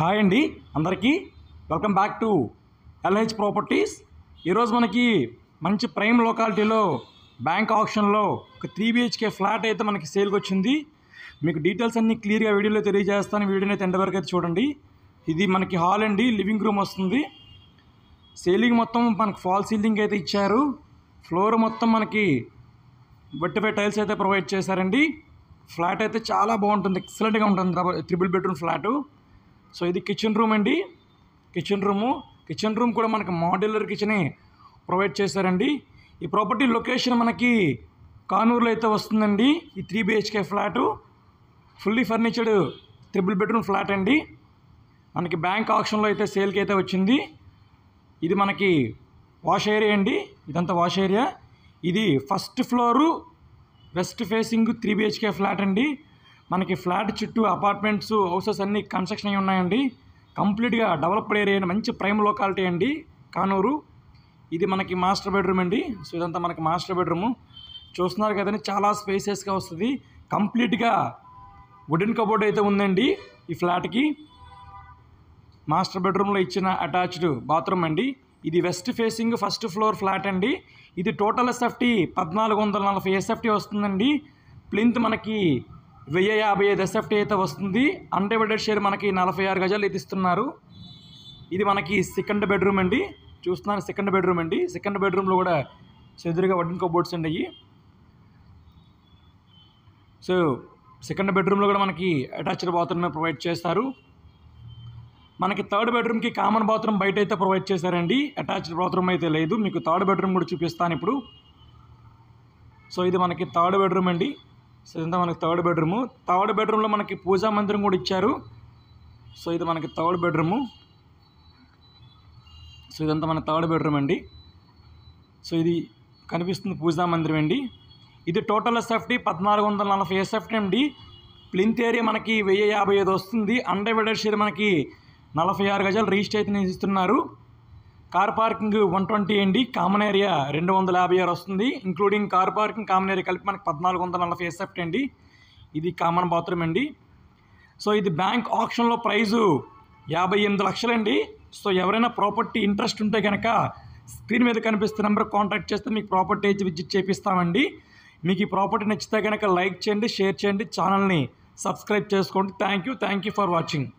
Hi అండి అందరికీ welcome back to LH properties. ఈరోజు మనకి మంచి ప్రైమ్ లొకాలిటీలో బ్యాంక్ ఆప్షన్లో ఒక 3 BHK ఫ్లాట్ అయితే మనకి సేల్కి వచ్చింది. మీకు డీటెయిల్స్ అన్నీ క్లియర్గా వీడియోలో తెలియజేస్తాను. వీడియోని అయితే ఎండ్ వరకు అయితే చూడండి. ఇది మనకి హాల్ అండి, లివింగ్ రూమ్ వస్తుంది. సీలింగ్ మొత్తం మనకి ఫాల్ సీలింగ్ అయితే ఇచ్చారు. ఫ్లోర్ మొత్తం మనకి బట్టిపై టైల్స్ అయితే ప్రొవైడ్ చేశారండి. ఫ్లాట్ అయితే చాలా బాగుంటుంది, ఎక్సలెంట్గా ఉంటుంది. 3 బెడ్రూమ్ ఫ్లాటు. సో ఇది కిచెన్ రూమ్ అండి. కిచెన్ రూమ్ కూడా మనకి మాడ్యులర్ కిచెనే ప్రొవైడ్ చేశారండి. ఈ ప్రాపర్టీ లొకేషన్ మనకి కానూరులో అయితే వస్తుందండి. ఈ 3 BHK flat fully ఫర్నిచర్డ్ 3 bedroom flat అండి. మనకి బ్యాంక్ ఆప్షన్లో అయితే సేల్కి అయితే వచ్చింది. ఇది మనకి వాష్ ఏరియా అండి. ఇదంతా వాష్ ఏరియా. ఇది first floor west facing 3 BHK flat అండి. మనకి ఫ్లాట్ చుట్టూ అపార్ట్మెంట్స్, హౌసెస్ అన్నీ కన్స్ట్రక్షన్ అయ్యి ఉన్నాయండి. కంప్లీట్గా డెవలప్డ్ ఏరియా అండి, మంచి ప్రైమ్ లొకాలిటీ అండి కానూరు. ఇది మనకి మాస్టర్ బెడ్రూమ్ అండి. సో ఇదంతా మనకి మాస్టర్ బెడ్రూము చూస్తున్నారు కదండి, చాలా స్పేసెస్గా వస్తుంది. కంప్లీట్గా వుడెన్ కబోర్డ్ అయితే ఉందండి ఈ ఫ్లాట్కి. మాస్టర్ బెడ్రూమ్లో ఇచ్చిన అటాచ్డ్ బాత్రూమ్ అండి. ఇది west facing first floor flat అండి. ఇది టోటల్ ఎస్ఎఫ్టీ 1440 ఎస్ఎఫ్టీ వస్తుందండి. ప్లింత్ మనకి 1055 ఎస్ఎఫ్టీ అయితే వస్తుంది. అన్డివైడెడ్ షేర్ మనకి 46 గజాలు అయితే ఇస్తున్నారు. ఇది మనకి సెకండ్ బెడ్రూమ్ అండి. చూస్తున్నారు, సెకండ్ బెడ్రూమ్ అండి. సెకండ్ బెడ్రూమ్లో కూడా ఎదురుగా వుడెన్ కబోర్డ్స్ అండి. సో సెకండ్ బెడ్రూమ్లో కూడా మనకి అటాచ్డ్ బాత్రూమ్ ప్రొవైడ్ చేస్తారు. మనకి థర్డ్ బెడ్రూమ్కి కామన్ బాత్రూమ్ బయట అయితే ప్రొవైడ్ చేశారండి. అటాచ్డ్ బాత్రూమ్ అయితే లేదు. మీకు థర్డ్ బెడ్రూమ్ కూడా చూపిస్తాను ఇప్పుడు. సో ఇది మనకి థర్డ్ బెడ్రూమ్ అండి. సో ఇదంతా మనకి థర్డ్ బెడ్రూము. థర్డ్ బెడ్రూమ్లో మనకి పూజా మందిరం కూడా ఇచ్చారు. సో ఇది మనకి థర్డ్ బెడ్రూము. సో ఇదంతా మన థర్డ్ బెడ్రూమ్ అండి. సో ఇది కనిపిస్తుంది పూజా మందిరం అండి. ఇది టోటల్ ఎస్ఎఫ్టీ 1440 ఎస్ఎఫ్టీ అండి. ప్లింత్ ఏరియా మనకి 1055 వస్తుంది. అన్డివైడెడ్ షేర్ మనకి 46 గజాలు రిజిస్టర్ అయితే ఇస్తున్నారు. కార్ పార్కింగ్ 120 అండి. కామన్ ఏరియా 256 వస్తుంది. Including car parking, common area కలిపి మనకి 1440 ఎస్ఎఫ్టీ అండి. ఇది కామన్ బాత్రూమ్ అండి. సో ఇది బ్యాంక్ ఆప్షన్లో ప్రైజు 58 లక్షలండి. సో ఎవరైనా ప్రాపర్టీ ఇంట్రెస్ట్ ఉంటే కనుక స్క్రీన్ మీద కనిపిస్తున్న నెంబర్ కాంటాక్ట్ చేస్తే మీకు ప్రాపర్టీ విజిట్ చేపిస్తామండి. మీకు ఈ ప్రాపర్టీ నచ్చితే కనుక లైక్ చేయండి, షేర్ చేయండి, ఛానల్ని సబ్స్క్రైబ్ చేసుకోండి. Thank you for watching.